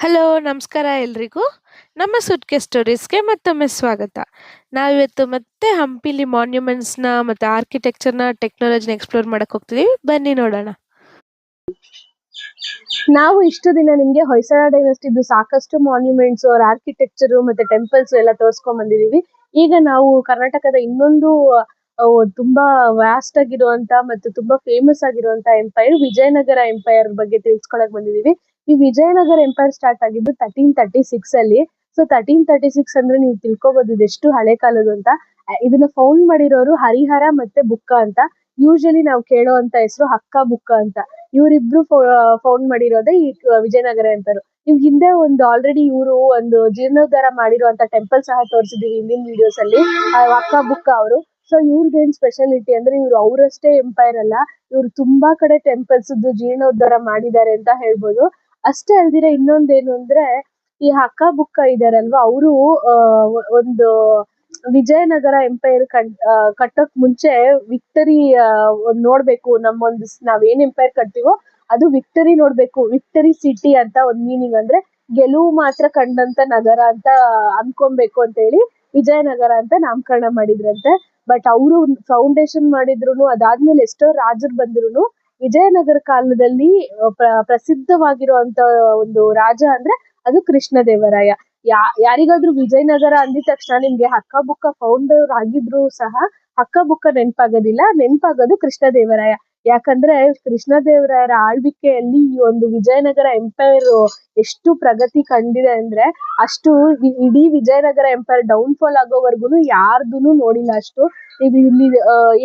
Hello, ನಮಸ್ಕಾರ ಎಲ್ರಿಗೂ. ನಮ್ಮ ಸೂಟ್‌ಕೇಸ್ ಸ್ಟೋರೀಸ್‌ಗೆ ಮತ್ತೊಮ್ಮೆ ಸ್ವಾಗತ. ನಾವಿವತ್ತು ಮತ್ತೆ ಹಂಪಿಲಿ ಮಾನ್ಯುಮೆಂಟ್ಸ್‌ನ ಮತ್ತೆ ಆರ್ಕಿಟೆಕ್ಚರ್‌ನ, ಟೆಕ್ನಾಲಜಿನ ಎಕ್ಸ್‌ಪ್ಲೋರ್ ಮಾಡಕ್ ಹೋಗ್ತಿದೀವಿ. ಬನ್ನಿ ನೋಡೋಣ. ನಾವು ಇಷ್ಟು ದಿನ ನಿಮ್ಗೆ ಹೊಯ್ಸಳ ಡೈನಸ್ಟಿದು ಸಾಕಷ್ಟು ಮಾನ್ಯುಮೆಂಟ್ಸ್, ಅವ್ರ ಆರ್ಕಿಟೆಕ್ಚರ್ ಮತ್ತೆ ಟೆಂಪಲ್ಸ್ ಎಲ್ಲ ತೋರಿಸ್ಕೊಂಡ್ ಬಂದಿದೀವಿ. ಈಗ ನಾವು ಕರ್ನಾಟಕದ ಇನ್ನೊಂದು ತುಂಬಾ ವ್ಯಾಸ್ಟ್ ಆಗಿರುವಂತ ಮತ್ತು ತುಂಬಾ ಫೇಮಸ್ ಆಗಿರುವಂತ ಎಂಪೈರ್, ವಿಜಯನಗರ ಎಂಪೈರ್ ಬಗ್ಗೆ ತಿಳ್ಸ್ಕೊಳಕ್ ಬಂದಿದೀವಿ. ಈ ವಿಜಯನಗರ ಎಂಪೈರ್ ಸ್ಟಾರ್ಟ್ ಆಗಿದ್ದು 1336 ಅಲ್ಲಿ. ಸೊ 1336 ಅಂದ್ರೆ ನೀವು ತಿಳ್ಕೊಬಹುದು ಇದೆಷ್ಟು ಹಳೆ ಕಾಲದ್ದು ಅಂತ. ಇದನ್ನ ಫೌಂಡ್ ಮಾಡಿರೋರು ಹರಿಹರ ಮತ್ತೆ ಬುಕ್ಕ ಅಂತ. ಯೂಶಲಿ ನಾವು ಕೇಳೋ ಅಂತ ಹೆಸರು ಹಕ್ಕ ಬುಕ್ಕ ಅಂತ. ಇವರಿಬ್ರು ಫೌಂಡ್ ಮಾಡಿರೋದೇ ಈ ವಿಜಯನಗರ ಎಂಪೈರ್. ನಿಮ್ಗೆ ಹಿಂದೆ ಒಂದು ಆಲ್ರೆಡಿ ಇವರು ಒಂದು ಜೀರ್ಣೋದ್ಧಾರ ಮಾಡಿರುವಂತ ಟೆಂಪಲ್ ಸಹ ತೋರಿಸಿದೀವಿ ಹಿಂದಿನ ವಿಡಿಯೋಸ್ ಅಲ್ಲಿ, ಅಕ್ಕ ಬುಕ್ಕ ಅವರು. ಸೊ ಇವ್ರದ್ದೇನ್ ಸ್ಪೆಷಾಲಿಟಿ ಅಂದ್ರೆ ಇವ್ರು ಅವರಷ್ಟೇ ಎಂಪೈರ್ ಅಲ್ಲ, ಇವ್ರು ತುಂಬಾ ಕಡೆ ಟೆಂಪಲ್ಸ್ ಜೀರ್ಣೋದ್ಧಾರ ಮಾಡಿದ್ದಾರೆ ಅಂತ ಹೇಳ್ಬೋದು. ಅಷ್ಟೇ ಅಲ್ದಿರ ಇನ್ನೊಂದೇನು ಅಂದ್ರೆ ಈ ಹಕ್ಕ ಬುಕ್ಕ ಇದಾರಲ್ವಾ, ಅವರು ಒಂದು ವಿಜಯನಗರ ಎಂಪೈರ್ ಕಟ್ಟೋಕ್ ಮುಂಚೆ ವಿಕ್ಟರಿ ನೋಡ್ಬೇಕು, ನಮ್ಮೊಂದು ನಾವೇನ್ ಎಂಪೈರ್ ಕಟ್ತೀವೋ ಅದು ವಿಕ್ಟರಿ ನೋಡ್ಬೇಕು, ವಿಕ್ಟರಿ ಸಿಟಿ ಅಂತ ಒಂದ್ ಮೀನಿಂಗ್, ಅಂದ್ರೆ ಗೆಲುವು ಮಾತ್ರ ಕಂಡಂತ ನಗರ ಅಂತ ಅನ್ಕೊಬೇಕು ಅಂತ ಹೇಳಿ ವಿಜಯನಗರ ಅಂತ ನಾಮಕರಣ ಮಾಡಿದ್ರಂತೆ. ಬಟ್ ಅವರು ಫೌಂಡೇಶನ್ ಮಾಡಿದ್ರು, ಅದಾದ್ಮೇಲೆ ಎಷ್ಟೋ ರಾಜರು ಬಂದ್ರು, ವಿಜಯನಗರ ಕಾಲದಲ್ಲಿ ಪ್ರಸಿದ್ಧವಾಗಿರುವಂತ ಒಂದು ರಾಜ ಅಂದ್ರೆ ಅದು ಕೃಷ್ಣದೇವರಾಯ. ಯಾರಿಗಾದ್ರೂ ವಿಜಯನಗರ ಅಂದಿದ ತಕ್ಷಣ ನಿಮ್ಗೆ ಹಕ್ಕ ಬುಕ್ಕ ಫೌಂಡರ್ ಆಗಿದ್ರು ಸಹ ಹಕ್ಕ ಬುಕ್ಕ ನೆನಪಾಗೋದಿಲ್ಲ, ನೆನಪಾಗೋದು ಕೃಷ್ಣದೇವರಾಯ. ಯಾಕಂದ್ರೆ ಕೃಷ್ಣದೇವರಾಯರ ಆಳ್ವಿಕೆಯಲ್ಲಿ ಈ ಒಂದು ವಿಜಯನಗರ ಎಂಪೈರ್ ಎಷ್ಟು ಪ್ರಗತಿ ಕಂಡಿದೆ ಅಂದ್ರೆ ಅಷ್ಟು ಇಡೀ ವಿಜಯನಗರ ಎಂಪೈರ್ ಡೌನ್ ಫಾಲ್ ಆಗೋವರೆಗೂ ಯಾರ್ದುನು ನೋಡಿಲ್ಲ ಅಷ್ಟು. ಇಲ್ಲಿ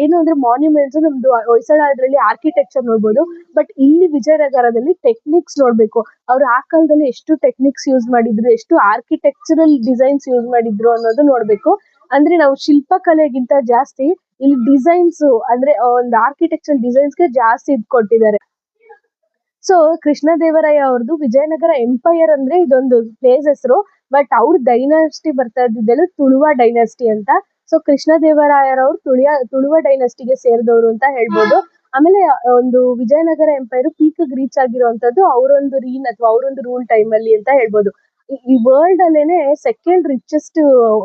ಏನು ಅಂದ್ರೆ ಮಾನ್ಯುಮೆಂಟ್ಸ್ ನಮ್ದು ಹೊಯ್ಸಳ ಅದ್ರಲ್ಲಿ ಆರ್ಕಿಟೆಕ್ಚರ್ ನೋಡ್ಬೋದು, ಬಟ್ ಇಲ್ಲಿ ವಿಜಯನಗರದಲ್ಲಿ ಟೆಕ್ನಿಕ್ಸ್ ನೋಡ್ಬೇಕು. ಅವ್ರು ಆ ಕಾಲದಲ್ಲಿ ಎಷ್ಟು ಟೆಕ್ನಿಕ್ಸ್ ಯೂಸ್ ಮಾಡಿದ್ರು, ಎಷ್ಟು ಆರ್ಕಿಟೆಕ್ಚರಲ್ ಡಿಸೈನ್ಸ್ ಯೂಸ್ ಮಾಡಿದ್ರು ಅನ್ನೋದು ನೋಡ್ಬೇಕು. ಅಂದ್ರೆ ನಾವು ಶಿಲ್ಪಕಲೆಗಿಂತ ಜಾಸ್ತಿ ಇಲ್ಲಿ ಡಿಸೈನ್ಸ್ ಅಂದ್ರೆ ಒಂದು ಆರ್ಕಿಟೆಕ್ಚರ್ ಡಿಸೈನ್ಸ್ ಗೆ ಜಾಸ್ತಿ ಇದ್ ಕೊಟ್ಟಿದ್ದಾರೆ. ಸೊ ಕೃಷ್ಣದೇವರಾಯ ಅವ್ರದ್ದು ವಿಜಯನಗರ ಎಂಪೈರ್ ಅಂದ್ರೆ ಇದೊಂದು ಪ್ಲೇಸ್ ಹೆಸರು, ಬಟ್ ಅವ್ರ ಡೈನಾಸ್ಟಿ ಬರ್ತಾ ಇದ್ದಿದ್ದೆಲ್ಲ ತುಳುವ ಡೈನಾಸ್ಟಿ ಅಂತ. ಸೊ ಕೃಷ್ಣದೇವರಾಯರವ್ರು ತುಳುವ ಡೈನಾಸ್ಟಿಗೆ ಸೇರಿದವರು ಅಂತ ಹೇಳ್ಬೋದು. ಆಮೇಲೆ ಒಂದು ವಿಜಯನಗರ ಎಂಪೈರ್ ಪೀಕ್ ರೀಚ್ ಆಗಿರುವಂತದ್ದು ಅವರೊಂದು ರೀನ್ ಅಥವಾ ಅವರೊಂದು ರೂಲ್ ಟೈಮ್ ಅಲ್ಲಿ ಅಂತ ಹೇಳ್ಬೋದು. ಈ ವರ್ಲ್ಡ್ ಅಲ್ಲೇನೆ ಸೆಕೆಂಡ್ ರಿಚೆಸ್ಟ್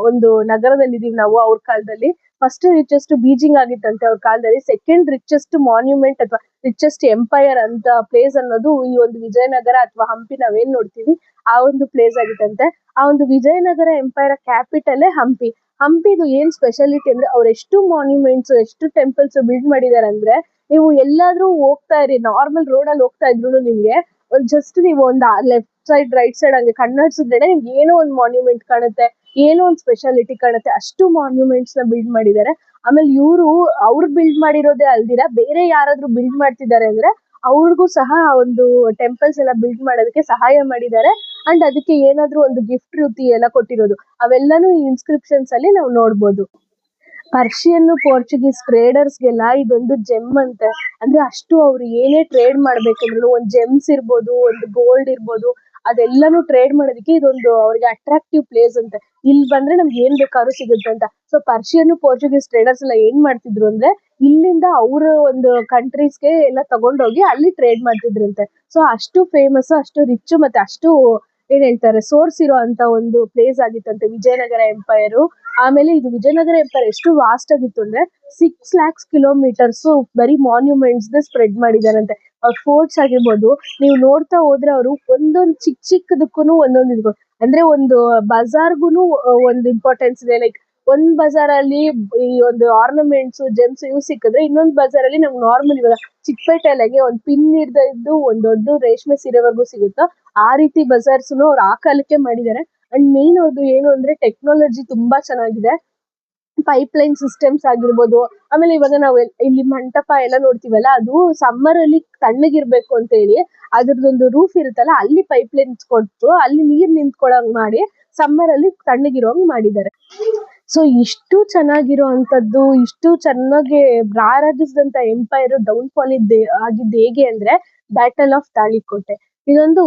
ಒಂದು ನಗರದಲ್ಲಿ ಇದೀವಿ ನಾವು ಅವ್ರ ಕಾಲದಲ್ಲಿ. ಫಸ್ಟ್ ರಿಚೆಸ್ಟ್ ಬೀಜಿಂಗ್ ಆಗಿತ್ತಂತೆ ಅವ್ರ ಕಾಲದಲ್ಲಿ. ಸೆಕೆಂಡ್ ರಿಚೆಸ್ಟ್ ಮಾನ್ಯುಮೆಂಟ್ ಅಥವಾ ರಿಚೆಸ್ಟ್ ಎಂಪೈರ್ ಅಂತ ಪ್ಲೇಸ್ ಅನ್ನೋದು ಈ ಒಂದು ವಿಜಯನಗರ ಅಥವಾ ಹಂಪಿ ನಾವೇನ್ ನೋಡ್ತೀವಿ ಆ ಒಂದು ಪ್ಲೇಸ್ ಆಗಿತ್ತಂತೆ. ಆ ಒಂದು ವಿಜಯನಗರ ಎಂಪೈರ್ ಕ್ಯಾಪಿಟಲ್ ಹಂಪಿ. ಹಂಪಿದು ಏನ್ ಸ್ಪೆಷಾಲಿಟಿ ಅಂದ್ರೆ ಅವ್ರು ಎಷ್ಟು ಮಾನ್ಯುಮೆಂಟ್ಸ್, ಎಷ್ಟು ಟೆಂಪಲ್ಸ್ ಬಿಲ್ಡ್ ಮಾಡಿದಾರೆ ಅಂದ್ರೆ, ನೀವು ಎಲ್ಲಾದ್ರೂ ಹೋಗ್ತಾ ಇರಿ, ನಾರ್ಮಲ್ ರೋಡ್ ಅಲ್ಲಿ ಹೋಗ್ತಾ ಇದ್ರು ನಿಮ್ಗೆ ಜಸ್ಟ್ ನೀವು ಒಂದು ಲೆಫ್ಟ್ ಸೈಡ್ ರೈಟ್ ಸೈಡ್ ಹಂಗೆ ಕಣ್ಣಾಡ್ಸಿದ್ರೆ ನಿಮ್ಗೆ ಏನೋ ಒಂದು ಮಾನ್ಯುಮೆಂಟ್ ಕಾಣುತ್ತೆ, ಏನೋ ಒಂದು ಸ್ಪೆಷಾಲಿಟಿ ಕಾಣುತ್ತೆ, ಅಷ್ಟು ಮಾನ್ಯುಮೆಂಟ್ಸ್ ನ ಬಿಲ್ಡ್ ಮಾಡಿದ್ದಾರೆ. ಆಮೇಲೆ ಅವ್ರು ಬಿಲ್ಡ್ ಮಾಡಿರೋದೇ ಅಲ್ದಿರ ಬೇರೆ ಯಾರಾದ್ರೂ ಬಿಲ್ಡ್ ಮಾಡ್ತಿದ್ದಾರೆ ಅಂದ್ರೆ ಅವ್ರಿಗೂ ಸಹ ಒಂದು ಟೆಂಪಲ್ಸ್ ಎಲ್ಲ ಬಿಲ್ಡ್ ಮಾಡೋದಕ್ಕೆ ಸಹಾಯ ಮಾಡಿದ್ದಾರೆ. ಅಂಡ್ ಅದಕ್ಕೆ ಏನಾದ್ರೂ ಒಂದು ಗಿಫ್ಟ್ ರೀತಿ ಎಲ್ಲ ಕೊಟ್ಟಿರೋದು ಅವೆಲ್ಲಾನು ಈ ಇನ್ಸ್ಕ್ರಿಪ್ಷನ್ಸ್ ಅಲ್ಲಿ ನಾವು ನೋಡ್ಬೋದು. ಪರ್ಷಿಯನ್ ಪೋರ್ಚುಗೀಸ್ ಟ್ರೇಡರ್ಸ್ಗೆಲ್ಲ ಇದೊಂದು ಜೆಮ್ ಅಂತೆ. ಅಂದ್ರೆ ಅಷ್ಟು ಅವ್ರು ಏನೇ ಟ್ರೇಡ್ ಮಾಡ್ಬೇಕಂದ್ರು, ಒಂದ್ ಜೆಮ್ಸ್ ಇರ್ಬೋದು, ಒಂದು ಗೋಲ್ಡ್ ಇರ್ಬೋದು, ಅದೆಲ್ಲಾನು ಟ್ರೇಡ್ ಮಾಡೋದಕ್ಕೆ ಇದೊಂದು ಅವ್ರಿಗೆ ಅಟ್ರಾಕ್ಟಿವ್ ಪ್ಲೇಸ್ ಅಂತೆ. ಇಲ್ಲಿ ಬಂದ್ರೆ ನಮ್ಗೆ ಏನ್ ಬೇಕಾದ್ರೂ ಸಿಗುತ್ತೆ ಅಂತ. ಸೊ ಪರ್ಷಿಯನ್ ಪೋರ್ಚುಗೀಸ್ ಟ್ರೇಡರ್ಸ್ ಎಲ್ಲ ಏನ್ ಮಾಡ್ತಿದ್ರು ಅಂದ್ರೆ ಇಲ್ಲಿಂದ ಅವ್ರ ಒಂದು ಕಂಟ್ರೀಸ್ಗೆ ಎಲ್ಲ ತಗೊಂಡೋಗಿ ಅಲ್ಲಿ ಟ್ರೇಡ್ ಮಾಡ್ತಿದ್ರಂತೆ. ಸೊ ಅಷ್ಟು ಫೇಮಸ್, ಅಷ್ಟು ರಿಚ್ ಮತ್ತೆ ಅಷ್ಟು ಏನ್ ಹೇಳ್ತಾರೆ ಸೋರ್ಸ್ ಇರೋ ಅಂತ ಒಂದು ಪ್ಲೇಸ್ ಆಗಿತ್ತಂತೆ ವಿಜಯನಗರ ಎಂಪೈರ್. ಆಮೇಲೆ ಇದು ವಿಜಯನಗರ ಎಂಪೈರ್ ಎಷ್ಟು ವಾಸ್ಟ್ ಆಗಿತ್ತು ಅಂದ್ರೆ 6 lakhs ಕಿಲೋಮೀಟರ್ಸ್ ಬರೀ ಮಾನ್ಯುಮೆಂಟ್ಸ್ ಸ್ಪ್ರೆಡ್ ಮಾಡಿದಾರಂತೆ. ಅವ್ರ ಫೋರ್ಟ್ಸ್ ಆಗಿರ್ಬೋದು, ನೀವು ನೋಡ್ತಾ ಹೋದ್ರೆ ಅವರು ಒಂದೊಂದು ಚಿಕ್ಕದಕ್ಕೂ ಒಂದೊಂದು ಇದು, ಅಂದ್ರೆ ಒಂದು ಬಜಾರ್ಗುನು ಒಂದು ಇಂಪಾರ್ಟೆನ್ಸ್ ಇದೆ. ಲೈಕ್ ಒಂದ್ ಬಜಾರ್ ಅಲ್ಲಿ ಈ ಒಂದು ಆರ್ನಮೆಂಟ್ಸ್ ಜೆಮ್ಸ್ ಇವು ಸಿಕ್ಕಿದ್ರೆ, ಇನ್ನೊಂದು ಬಜಾರ್ ಅಲ್ಲಿ ನಮ್ಗೆ ನಾರ್ಮಲ್ ಇವಾಗ ಚಿಕ್ಕಪೇಟೆಯಲ್ಲಿ ಒಂದ್ ಪಿನ್ ಇದ್ದು ಒಂದ್ ದೊಡ್ಡ ರೇಷ್ಮೆ ಸೀರೆವರೆಗೂ ಸಿಗುತ್ತೋ ಆ ರೀತಿ ಬಜಾರ್ಸ್ ಅವ್ರು ಆ ಕಾಲಕ್ಕೆ ಮಾಡಿದ್ದಾರೆ. ಅಂಡ್ ಮೇನ್ ಅವ್ರದ್ದು ಏನು ಅಂದ್ರೆ ಟೆಕ್ನಾಲಜಿ ತುಂಬಾ ಚೆನ್ನಾಗಿದೆ. ಪೈಪ್ ಲೈನ್ ಸಿಸ್ಟಮ್ಸ್ ಆಗಿರ್ಬೋದು, ಆಮೇಲೆ ಇವಾಗ ನಾವು ಇಲ್ಲಿ ಮಂಟಪ ಎಲ್ಲ ನೋಡ್ತೀವಲ್ಲ, ಅದು ಸಮ್ಮರ್ ಅಲ್ಲಿ ತಣ್ಣಗಿರ್ಬೇಕು ಅಂತ ಹೇಳಿ ಅದ್ರದ್ದೊಂದು ರೂಫ್ ಇರುತ್ತಲ್ಲ, ಅಲ್ಲಿ ಪೈಪ್ ಲೈನ್ಸ್ ಕೊಟ್ಟು ಅಲ್ಲಿ ನೀರ್ ನಿಂತ್ಕೊಳಂಗ್ ಮಾಡಿ ಸಮ್ಮರ್ ಅಲ್ಲಿ ತಣ್ಣಗಿರೋಂಗ್ ಮಾಡಿದ್ದಾರೆ. ಸೊ ಇಷ್ಟು ಚೆನ್ನಾಗಿರೋ ಅಂತದ್ದು, ಇಷ್ಟು ಚೆನ್ನಾಗಿ ರಾರಾಜಿಸಿದಂತ ಎಂಪೈರ್ ಡೌನ್ ಫಾಲ್ ಆಗಿದ್ದು ಹೇಗೆ ಅಂದ್ರೆ ಬ್ಯಾಟಲ್ ಆಫ್ ತಾಳಿಕೋಟೆ. ಇದೊಂದು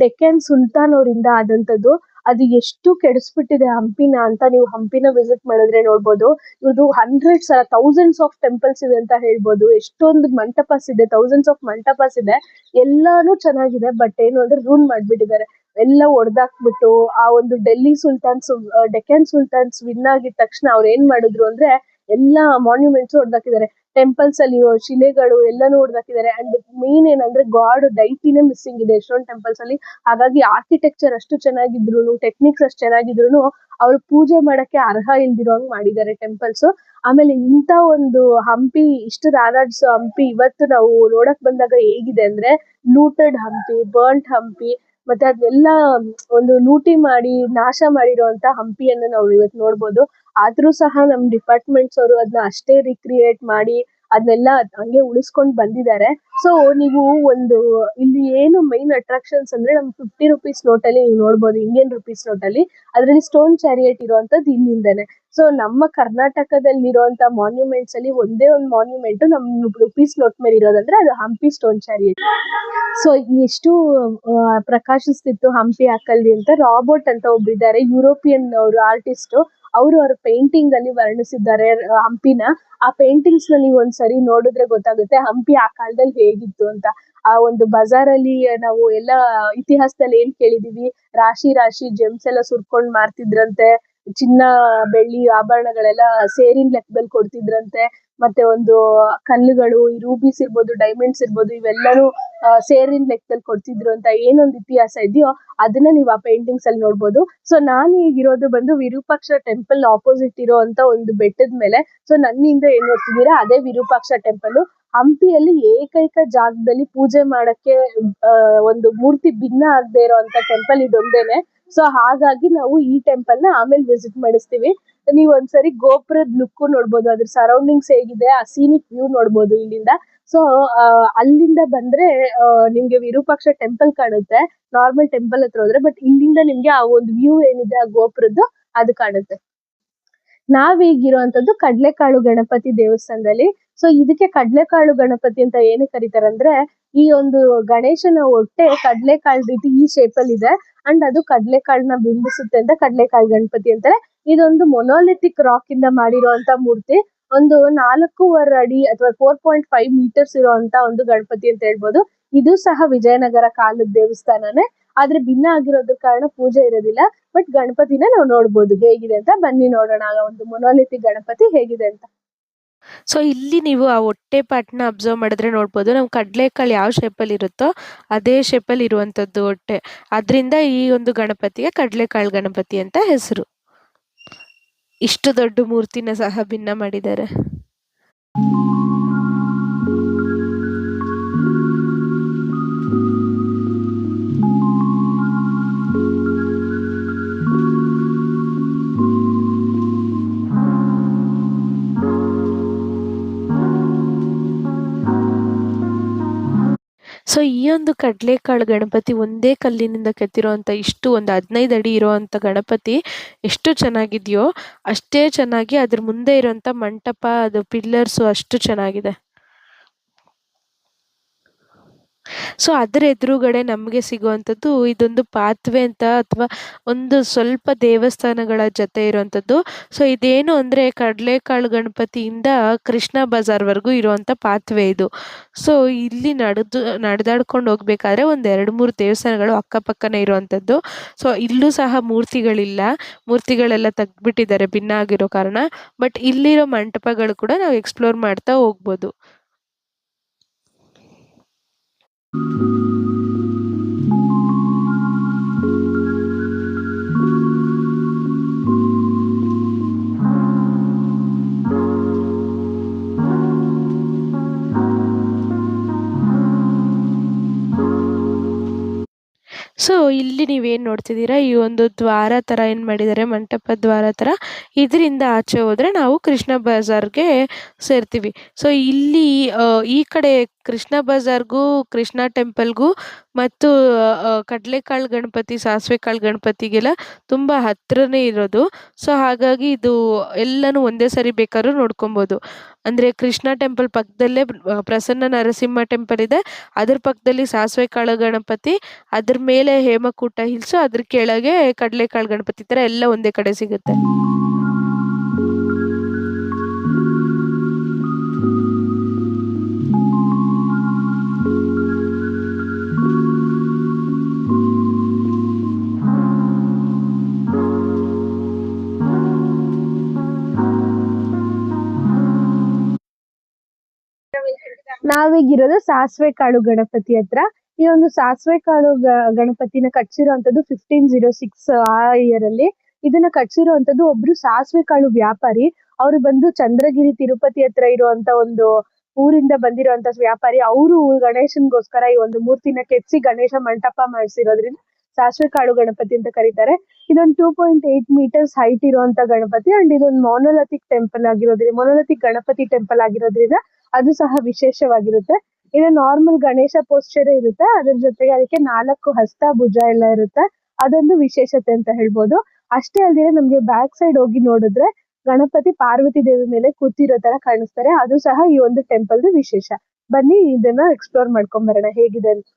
ಡೆಕ್ಕನ್ ಸುಲ್ತಾನ್ ಅವರಿಂದ ಆದಂತದ್ದು. ಅದು ಎಷ್ಟು ಕೆಡಿಸ್ಬಿಟ್ಟಿದೆ ಹಂಪಿನ ಅಂತ ನೀವು ಹಂಪಿನ ವಿಸಿಟ್ ಮಾಡಿದ್ರೆ ನೋಡ್ಬೋದು. ಇದು ಹಂಡ್ರೆಡ್ಸ್ ಥೌಸಂಡ್ಸ್ ಆಫ್ ಟೆಂಪಲ್ಸ್ ಇದೆ ಅಂತ ಹೇಳ್ಬೋದು. ಎಷ್ಟೊಂದು ಮಂಟಪಸ್ ಇದೆ, ಥೌಸಂಡ್ಸ್ ಆಫ್ ಮಂಟಪಸ್ ಇದೆ, ಎಲ್ಲಾನು ಚೆನ್ನಾಗಿದೆ. ಬಟ್ ಏನು ಅಂದ್ರೆ ರೂಲ್ ಮಾಡ್ಬಿಟ್ಟಿದ್ದಾರೆ. ಎಲ್ಲ ಒಡೆದಾಕ್ಬಿಟ್ಟು ಆ ಒಂದು ಡೆಲ್ಲಿ ಸುಲ್ತಾನ್ಸ್ ಡೆಕ್ಕನ್ ಸುಲ್ತಾನ್ಸ್ ವಿನ್ ಆಗಿದ ತಕ್ಷಣ ಅವ್ರು ಏನ್ ಮಾಡಿದ್ರು ಅಂದ್ರೆ ಎಲ್ಲಾ ಮಾನ್ಯುಮೆಂಟ್ಸ್ ಹೊಡೆದಾಕಿದ್ದಾರೆ. ಟೆಂಪಲ್ಸ್ ಅಲ್ಲಿ ಶಿಲೆಗಳು ಎಲ್ಲಾನು ಹೊಡೆದಾಕಿದ್ದಾರೆ. ಅಂಡ್ ಮೇನ್ ಏನಂದ್ರೆ ಗಾಡ್ ಡೈಟಿನೇ ಮಿಸ್ಸಿಂಗ್ ಇದೆ ಎಷ್ಟೊಂದು ಟೆಂಪಲ್ಸ್ ಅಲ್ಲಿ. ಹಾಗಾಗಿ ಆರ್ಕಿಟೆಕ್ಚರ್ ಅಷ್ಟು ಚೆನ್ನಾಗಿದ್ರು, ಟೆಕ್ನಿಕ್ಸ್ ಅಷ್ಟು ಚೆನ್ನಾಗಿದ್ರು ಅವ್ರು ಪೂಜೆ ಮಾಡಕ್ಕೆ ಅರ್ಹ ಇಲ್ದಿರೋ ಹಂಗ್ ಮಾಡಿದ್ದಾರೆ ಟೆಂಪಲ್ಸ್. ಆಮೇಲೆ ಇಂತ ಒಂದು ಹಂಪಿ ಇಷ್ಟು ರಾರಾಜಿಸೋ ಹಂಪಿ ಇವತ್ತು ನಾವು ನೋಡಕ್ ಬಂದಾಗ ಹೇಗಿದೆ ಅಂದ್ರೆ ಲೂಟೆಡ್ ಹಂಪಿ, ಬರ್ಂಟ್ ಹಂಪಿ, ಮತ್ತೆ ಅದನ್ನೆಲ್ಲ ಒಂದು ಲೂಟಿ ಮಾಡಿ ನಾಶ ಮಾಡಿರುವಂತ ಹಂಪಿಯನ್ನು ನಾವು ಇವತ್ತು ನೋಡ್ಬೋದು. ಆದ್ರೂ ಸಹ ನಮ್ ಡಿಪಾರ್ಟ್ಮೆಂಟ್ಸ್ ಅವರು ಅದನ್ನ ಅಷ್ಟೇ ರಿಕ್ರಿಯೇಟ್ ಮಾಡಿ ಅದನ್ನೆಲ್ಲ ಹಂಗೆ ಉಳಿಸ್ಕೊಂಡ್ ಬಂದಿದ್ದಾರೆ. ಸೊ ನೀವು ಒಂದು ಇಲ್ಲಿ ಏನು ಮೈನ್ ಅಟ್ರಾಕ್ಷನ್ಸ್ ಅಂದ್ರೆ ನಮ್ 50 ರುಪೀಸ್ ನೋಟ್ ಅಲ್ಲಿ ನೀವು ನೋಡ್ಬೋದು, ಇಂಡಿಯನ್ ರುಪೀಸ್ ನೋಟ್ ಅಲ್ಲಿ ಅದ್ರಲ್ಲಿ ಸ್ಟೋನ್ ಚಾರಿಯೇಟ್ ಇರುವಂತದ್ದು ಇಲ್ಲಿಂದಾನೆ. ಸೊ ನಮ್ಮ ಕರ್ನಾಟಕದಲ್ಲಿ ಇರುವಂತ ಮಾನ್ಯುಮೆಂಟ್ಸ್ ಅಲ್ಲಿ ಒಂದೇ ಒಂದು ಮಾನ್ಯುಮೆಂಟ್ ನಮ್ ರುಪೀಸ್ ನೋಟ್ ಮೇಲೆ ಇರೋದಂದ್ರೆ ಅದು ಹಂಪಿ ಸ್ಟೋನ್ ಚಾರಿಯೇಟ್. ಸೊ ಎಷ್ಟು ಪ್ರಕಾಶಿಸ್ತಿತ್ತು ಹಂಪಿ ಆ ಕಲ್ಲಿ ಅಂತ ರಾಬರ್ಟ್ ಅಂತ ಒಬ್ರಿದ್ದಾರೆ, ಯುರೋಪಿಯನ್ ಅವರು ಆರ್ಟಿಸ್ಟ್. ಅವರು ಅವ್ರ ಪೇಂಟಿಂಗ್ ಅಲ್ಲಿ ವರ್ಣಿಸಿದ್ದಾರೆ ಹಂಪಿನ. ಆ ಪೇಂಟಿಂಗ್ಸ್ ನ ನೀವು ಒಂದ್ಸರಿ ನೋಡಿದ್ರೆ ಗೊತ್ತಾಗುತ್ತೆ ಹಂಪಿ ಆ ಕಾಲದಲ್ಲಿ ಹೇಗಿತ್ತು ಅಂತ. ಆ ಒಂದು ಬಜಾರ್ ಅಲ್ಲಿ ನಾವು ಎಲ್ಲ ಇತಿಹಾಸದಲ್ಲಿ ಏನ್ ಕೇಳಿದೀವಿ, ರಾಶಿ ರಾಶಿ ಜೆಮ್ಸ್ ಎಲ್ಲ ಸುರ್ಕೊಂಡ್ ಮಾರ್ತಿದ್ರಂತೆ, ಚಿನ್ನ ಬೆಳ್ಳಿ ಆಭರಣಗಳೆಲ್ಲ ಸೇರಿನ ಲೆಕ್ಕದಲ್ಲಿ ಕೊಡ್ತಿದ್ರಂತೆ, ಮತ್ತೆ ಒಂದು ಕಲ್ಲುಗಳು ಈ ರೂಬೀಸ್ ಇರ್ಬೋದು, ಡೈಮಂಡ್ಸ್ ಇರ್ಬೋದು, ಇವೆಲ್ಲರೂ ಸೇರಿನ ಲೆಕ್ಕದಲ್ಲಿ ಕೊಡ್ತಿದ್ರು ಅಂತ ಏನೊಂದು ಇತಿಹಾಸ ಇದೆಯೋ ಅದನ್ನ ನೀವು ಆ ಪೇಂಟಿಂಗ್ಸ್ ಅಲ್ಲಿ ನೋಡ್ಬೋದು. ಸೊ ನಾನು ಈಗಿರೋದು ಬಂದು ವಿರೂಪಾಕ್ಷ ಟೆಂಪಲ್ ಆಪೋಸಿಟ್ ಇರೋ ಅಂತ ಒಂದು ಬೆಟ್ಟದ ಮೇಲೆ. ಸೊ ನನ್ನಿಂದ ಏನ್ ನೋಡ್ತಿದ್ದೀರಾ ಅದೇ ವಿರೂಪಾಕ್ಷ ಟೆಂಪಲ್. ಹಂಪಿಯಲ್ಲಿ ಏಕೈಕ ಜಾಗದಲ್ಲಿ ಪೂಜೆ ಮಾಡಕ್ಕೆ ಒಂದು ಮೂರ್ತಿ ಭಿನ್ನ ಆಗದೆ ಇರೋಂತ ಟೆಂಪಲ್ ಇದೊಂದೇನೆ. ಸೊ ಹಾಗಾಗಿ ನಾವು ಈ ಟೆಂಪಲ್ ನ ಆಮೇಲೆ ವಿಸಿಟ್ ಮಾಡಿಸ್ತೀವಿ. ನೀವ್ ಒಂದ್ಸರಿ ಗೋಪುರದ ಲುಕ್ ನೋಡ್ಬೋದು, ಅದ್ರ ಸರೌಂಡಿಂಗ್ಸ್ ಹೇಗಿದೆ, ಆ ಸೀನಿಕ್ ವ್ಯೂ ನೋಡ್ಬೋದು ಇಲ್ಲಿಂದ. ಸೊ ಅಲ್ಲಿಂದ ಬಂದ್ರೆ ನಿಮ್ಗೆ ವಿರೂಪಾಕ್ಷ ಟೆಂಪಲ್ ಕಾಣುತ್ತೆ ನಾರ್ಮಲ್ ಟೆಂಪಲ್ ಹತ್ರ ಹೋದ್ರೆ. ಬಟ್ ಇಲ್ಲಿಂದ ನಿಮ್ಗೆ ಆ ಒಂದು ವ್ಯೂ ಏನಿದೆ ಆ ಗೋಪುರದ್ದು ಅದು ಕಾಣುತ್ತೆ. ನಾವೀಗಿರುವಂತದ್ದು ಕಡ್ಲೆಕಾಳು ಗಣಪತಿ ದೇವಸ್ಥಾನದಲ್ಲಿ. ಸೊ ಇದಕ್ಕೆ ಕಡ್ಲೆಕಾಳು ಗಣಪತಿ ಅಂತ ಏನು ಕರೀತಾರೆ ಅಂದ್ರೆ ಈ ಒಂದು ಗಣೇಶನ ಹೊಟ್ಟೆ ಕಡ್ಲೆಕಾಳು ರೀತಿ ಈ ಶೇಪ್ ಅಲ್ಲಿ ಇದೆ. ಅಂಡ್ ಅದು ಕಡ್ಲೆಕಾಳನ್ನ ಬಿಂಬಿಸುತ್ತೆ ಅಂತ ಕಡ್ಲೆಕಾಳು ಗಣಪತಿ ಅಂತಾರೆ. ಇದೊಂದು ಮೊನೋಲಿಥಿಕ್ ರಾಕ್ ಇಂದ ಮಾಡಿರುವಂತ ಮೂರ್ತಿ. ಒಂದು 4.5 ಅಡಿ ಅಥವಾ 4.5 ಮೀಟರ್ಸ್ ಇರುವಂತ ಒಂದು ಗಣಪತಿ ಅಂತ ಹೇಳ್ಬೋದು. ಇದು ಸಹ ವಿಜಯನಗರ ಕಾಲದ ದೇವಸ್ಥಾನನೇ, ಆದ್ರೆ ಭಿನ್ನ ಆಗಿರೋದ್ರ ಕಾರಣ ಪೂಜೆ ಇರೋದಿಲ್ಲ. ಬಟ್ ಗಣಪತಿನ ನಾವು ನೋಡ್ಬೋದು ಹೇಗಿದೆ ಅಂತ. ಬನ್ನಿ ನೋಡೋಣ ಒಂದು ಮೊನೋಲಿಥಿಕ್ ಗಣಪತಿ ಹೇಗಿದೆ ಅಂತ. ಸೊ ಇಲ್ಲಿ ನೀವು ಆ ಹೊಟ್ಟೆ ಪಾರ್ಟ್ನ ಅಬ್ಸರ್ವ್ ಮಾಡಿದ್ರೆ ನೋಡ್ಬೋದು, ನಾವು ಕಡಲೆಕಾಳು ಯಾವ ಶೇಪಲ್ಲಿ ಇರುತ್ತೋ ಅದೇ ಶೇಪಲ್ಲಿ ಇರುವಂಥದ್ದು ಹೊಟ್ಟೆ. ಅದರಿಂದ ಈ ಒಂದು ಗಣಪತಿಗೆ ಕಡಲೆಕಾಳು ಗಣಪತಿ ಅಂತ ಹೆಸರು. ಇಷ್ಟು ದೊಡ್ಡ ಮೂರ್ತಿನ ಸಹ ಭಿನ್ನ ಮಾಡಿದ್ದಾರೆ. ಸೊ ಈ ಒಂದು ಕಡಲೆಕಾಳು ಗಣಪತಿ ಒಂದೇ ಕಲ್ಲಿನಿಂದ ಕೆತ್ತಿರುವಂಥ ಇಷ್ಟು ಒಂದು 15 ಅಡಿ ಇರುವಂಥ ಗಣಪತಿ ಎಷ್ಟು ಚೆನ್ನಾಗಿದೆಯೋ ಅಷ್ಟೇ ಚೆನ್ನಾಗಿ ಅದ್ರ ಮುಂದೆ ಇರುವಂಥ ಮಂಟಪ, ಅದು ಪಿಲ್ಲರ್ಸು ಅಷ್ಟು ಚೆನ್ನಾಗಿದೆ. ಸೊ ಅದರ ಎದುರುಗಡೆ ನಮಗೆ ಸಿಗುವಂಥದ್ದು ಇದೊಂದು ಪಾತ್ವೆ ಅಂತ, ಅಥವಾ ಒಂದು ಸ್ವಲ್ಪ ದೇವಸ್ಥಾನಗಳ ಜೊತೆ ಇರುವಂಥದ್ದು. ಸೊ ಇದೇನು ಅಂದರೆ ಕಡಲೆಕಾಳು ಗಣಪತಿಯಿಂದ ಕೃಷ್ಣ ಬಜಾರ್ವರೆಗೂ ಇರುವಂಥ ಪಾತ್ವೆ ಇದು. ಸೊ ಇಲ್ಲಿ ನಡೆದಾಡ್ಕೊಂಡು ಹೋಗ್ಬೇಕಾದ್ರೆ ಒಂದು 2-3 ದೇವಸ್ಥಾನಗಳು ಅಕ್ಕಪಕ್ಕನೇ ಇರುವಂಥದ್ದು. ಸೊ ಇಲ್ಲೂ ಸಹ ಮೂರ್ತಿಗಳಿಲ್ಲ, ಮೂರ್ತಿಗಳೆಲ್ಲ ತೆಗ್ದ್ಬಿಟ್ಟಿದ್ದಾರೆ ಭಿನ್ನ ಆಗಿರೋ ಕಾರಣ. ಬಟ್ ಇಲ್ಲಿರೋ ಮಂಟಪಗಳು ಕೂಡ ನಾವು ಎಕ್ಸ್ಪ್ಲೋರ್ ಮಾಡ್ತಾ ಹೋಗ್ಬೋದು. ಸೊ ಇಲ್ಲಿ ನೀವೇನು ನೋಡ್ತಿದ್ದೀರಾ, ಈ ಒಂದು ದ್ವಾರ ಥರ ಏನು ಮಾಡಿದ್ದಾರೆ, ಮಂಟಪ ದ್ವಾರ ಥರ, ಇದರಿಂದ ಆಚೆ ಹೋದರೆ ನಾವು ಕೃಷ್ಣ ಬಜಾರ್ಗೆ ಸೇರ್ತೀವಿ. ಸೊ ಇಲ್ಲಿ ಈ ಕಡೆ ಕೃಷ್ಣ ಬಜಾರ್ಗೂ ಕೃಷ್ಣ ಟೆಂಪಲ್ಗೂ ಮತ್ತು ಕಡಲೆಕಾಳು ಗಣಪತಿ, ಸಾಸಿವೆ ಕಾಳು ಗಣಪತಿಗೆಲ್ಲ ತುಂಬ ಹತ್ತಿರನೇ ಇರೋದು. ಸೊ ಹಾಗಾಗಿ ಇದು ಎಲ್ಲನೂ ಒಂದೇ ಸರಿ ಬೇಕಾದ್ರೂ ನೋಡ್ಕೊಬೋದು. ಅಂದರೆ ಕೃಷ್ಣ ಟೆಂಪಲ್ ಪಕ್ಕದಲ್ಲೇ ಪ್ರಸನ್ನ ನರಸಿಂಹ ಟೆಂಪಲ್ ಇದೆ, ಅದ್ರ ಪಕ್ಕದಲ್ಲಿ ಸಾಸಿವೆ ಕಾಳು ಗಣಪತಿ, ಅದ್ರ ಮೇಲೆ ಹೇಮಕೂಟ ಹಿಲ್ಸು, ಅದ್ರ ಕೆಳಗೆ ಕಡಲೆಕಾಳು ಗಣಪತಿ ಥರ ಎಲ್ಲ ಒಂದೇ ಕಡೆ ಸಿಗುತ್ತೆ. ನಾವೀಗಿರೋದು ಸಾಸಿವೆ ಕಾಳು ಗಣಪತಿ ಹತ್ರ. ಈ ಒಂದು ಸಾಸಿವೆ ಕಾಳು ಗಣಪತಿನ ಕಟ್ಸಿರೋಂಥದ್ದು 1506 ಆ ಇಯರ್ ಅಲ್ಲಿ. ಇದನ್ನ ಕಟ್ಸಿರೋಂಥದ್ದು ಒಬ್ರು ಸಾಸಿವೆ ಕಾಳು ವ್ಯಾಪಾರಿ. ಅವ್ರು ಬಂದು ಚಂದ್ರಗಿರಿ ತಿರುಪತಿ ಹತ್ರ ಇರುವಂತ ಒಂದು ಊರಿಂದ ಬಂದಿರುವಂತ ವ್ಯಾಪಾರಿ. ಅವರು ಗಣೇಶನ್ಗೋಸ್ಕರ ಈ ಒಂದು ಮೂರ್ತಿನ ಕೆತ್ಸಿ ಗಣೇಶ ಮಂಟಪ ಮಾಡಿಸಿರೋದ್ರಿಂದ ಸಾಸಿವೆ ಕಾಳು ಗಣಪತಿ ಅಂತ ಕರೀತಾರೆ. ಇದೊಂದು 2.8 meters ಹೈಟ್ ಇರುವಂತ ಗಣಪತಿ ಅಂಡ್ ಇದೊಂದು ಮೊನೊಲಿಥಿಕ್ ಗಣಪತಿ ಟೆಂಪಲ್ ಆಗಿರೋದ್ರಿಂದ ಅದು ಸಹ ವಿಶೇಷವಾಗಿರುತ್ತೆ. ಇದು ನಾರ್ಮಲ್ ಗಣೇಶ ಪೋಸ್ಚರ್ ಇರುತ್ತೆ, ಅದ್ರ ಜೊತೆಗೆ ಅದಕ್ಕೆ 4 ಹಸ್ತ ಭುಜ ಎಲ್ಲ ಇರುತ್ತೆ. ಅದೊಂದು ವಿಶೇಷತೆ ಅಂತ ಹೇಳ್ಬೋದು. ಅಷ್ಟೇ ಅಲ್ಲದೆ ನಮ್ಗೆ ಬ್ಯಾಕ್ ಸೈಡ್ ಹೋಗಿ ನೋಡಿದ್ರೆ ಗಣಪತಿ ಪಾರ್ವತಿ ದೇವಿ ಮೇಲೆ ಕೂತಿರೋ ತರ ಕಾಣಿಸ್ತಾರೆ. ಅದು ಸಹ ಈ ಒಂದು ಟೆಂಪಲ್ದು ವಿಶೇಷ. ಬನ್ನಿ ಇದನ್ನ ಎಕ್ಸ್ಪ್ಲೋರ್ ಮಾಡ್ಕೊಂಡ್ ಬರೋಣ ಹೇಗಿದೆ ಅಂತ.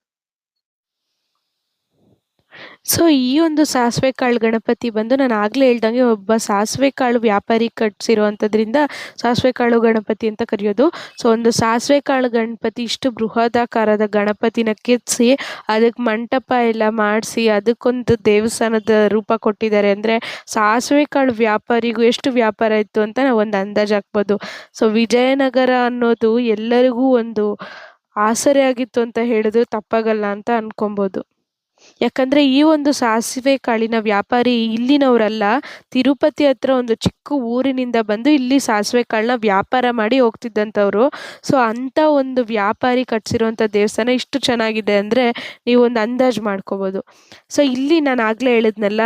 ಸೊ ಈ ಒಂದು ಸಾಸಿವೆ ಕಾಳು ಗಣಪತಿ ಬಂದು ನಾನು ಆಗ್ಲೇ ಹೇಳ್ದಂಗೆ ಒಬ್ಬ ಸಾಸಿವೆ ಕಾಳು ವ್ಯಾಪಾರಿ ಕಟ್ಸಿರುವಂಥದ್ರಿಂದ ಸಾಸಿವೆ ಕಾಳು ಗಣಪತಿ ಅಂತ ಕರೆಯೋದು. ಸೊ ಒಂದು ಸಾಸಿವೆ ಕಾಳು ಗಣಪತಿ ಇಷ್ಟು ಬೃಹದಾಕಾರದ ಗಣಪತಿನ ಕೆತ್ತಿಸಿ ಅದಕ್ಕೆ ಮಂಟಪ ಎಲ್ಲ ಮಾಡಿಸಿ ಅದಕ್ಕೊಂದು ದೇವಸ್ಥಾನದ ರೂಪ ಕೊಟ್ಟಿದ್ದಾರೆ ಅಂದರೆ ಸಾಸಿವೆ ಕಾಳು ವ್ಯಾಪಾರಿಗೂ ಎಷ್ಟು ವ್ಯಾಪಾರ ಇತ್ತು ಅಂತ ನಾವು ಒಂದು ಅಂದಾಜು ಹಾಕ್ಬೋದು. ಸೊ ವಿಜಯನಗರ ಅನ್ನೋದು ಎಲ್ಲರಿಗೂ ಒಂದು ಆಸರೆ ಆಗಿತ್ತು ಅಂತ ಹೇಳಿದ್ರು ತಪ್ಪಾಗಲ್ಲ ಅಂತ ಅನ್ಕೊಬೋದು. ಯಾಕಂದ್ರೆ ಈ ಒಂದು ಸಾಸಿವೆ ಕಾಳಿನ ವ್ಯಾಪಾರಿ ಇಲ್ಲಿನವರಲ್ಲ, ತಿರುಪತಿ ಹತ್ರ ಒಂದು ಚಿಕ್ಕ ಊರಿನಿಂದ ಬಂದು ಇಲ್ಲಿ ಸಾಸಿವೆ ಕಾಳನ್ನ ವ್ಯಾಪಾರ ಮಾಡಿ ಹೋಗ್ತಿದ್ದಂಥವ್ರು. ಸೊ ಅಂಥ ಒಂದು ವ್ಯಾಪಾರಿ ಕಟ್ಸಿರುವಂಥ ದೇವಸ್ಥಾನ ಇಷ್ಟು ಚೆನ್ನಾಗಿದೆ ಅಂದರೆ ನೀವು ಒಂದು ಅಂದಾಜು ಮಾಡ್ಕೋಬೋದು. ಸೊ ಇಲ್ಲಿ ನಾನು ಆಗಲೇ ಹೇಳಿದ್ನಲ್ಲ,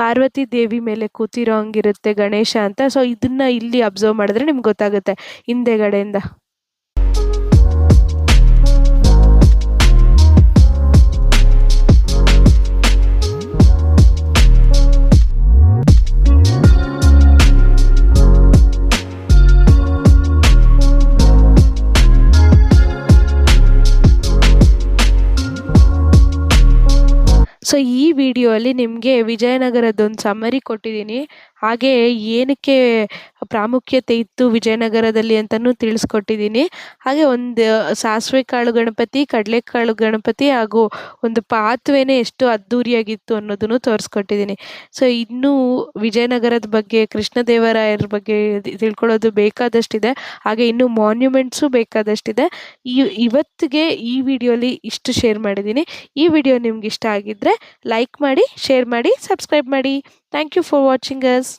ಪಾರ್ವತಿ ದೇವಿ ಮೇಲೆ ಕೂತಿರೋ ಹಂಗಿರುತ್ತೆ ಗಣೇಶ ಅಂತ. ಸೊ ಇದನ್ನ ಇಲ್ಲಿ ಅಬ್ಸರ್ವ್ ಮಾಡಿದ್ರೆ ನಿಮ್ಗೆ ಗೊತ್ತಾಗುತ್ತೆ ಹಿಂದೆಗಡೆಯಿಂದ. ಸೊ ಈ ವಿಡಿಯೋಲಿ ನಿಮಗೆ ವಿಜಯನಗರದೊಂದು ಸಮ್ಮರಿ ಕೊಟ್ಟಿದ್ದೀನಿ. ಹಾಗೆ ಏನಕ್ಕೆ ಪ್ರಾಮುಖ್ಯತೆ ಇತ್ತು ವಿಜಯನಗರದಲ್ಲಿ ಅಂತಲೂ ತಿಳಿಸ್ಕೊಟ್ಟಿದ್ದೀನಿ. ಹಾಗೆ ಒಂದು ಸಾಸಿವೆ ಕಾಳು ಗಣಪತಿ, ಕಡಲೆಕಾಳು ಗಣಪತಿ ಹಾಗೂ ಒಂದು ಪಾತ್ವೆನೇ ಎಷ್ಟು ಅದ್ಧೂರಿಯಾಗಿತ್ತು ಅನ್ನೋದನ್ನು ತೋರಿಸ್ಕೊಟ್ಟಿದ್ದೀನಿ. ಸೊ ಇನ್ನೂ ವಿಜಯನಗರದ ಬಗ್ಗೆ, ಕೃಷ್ಣದೇವರಾಯರ ಬಗ್ಗೆ ತಿಳ್ಕೊಳ್ಳೋದು ಬೇಕಾದಷ್ಟಿದೆ. ಹಾಗೆ ಇನ್ನೂ ಮಾನ್ಯುಮೆಂಟ್ಸು ಬೇಕಾದಷ್ಟಿದೆ. ಇವತ್ತಿಗೆ ಈ ವಿಡಿಯೋಲಿ ಇಷ್ಟು ಶೇರ್ ಮಾಡಿದ್ದೀನಿ. ಈ ವಿಡಿಯೋ ನಿಮ್ಗೆ ಇಷ್ಟ ಆಗಿದ್ದರೆ ಲೈಕ್ ಮಾಡಿ, ಶೇರ್ ಮಾಡಿ, ಸಬ್ಸ್ಕ್ರೈಬ್ ಮಾಡಿ. Thank you for watching us.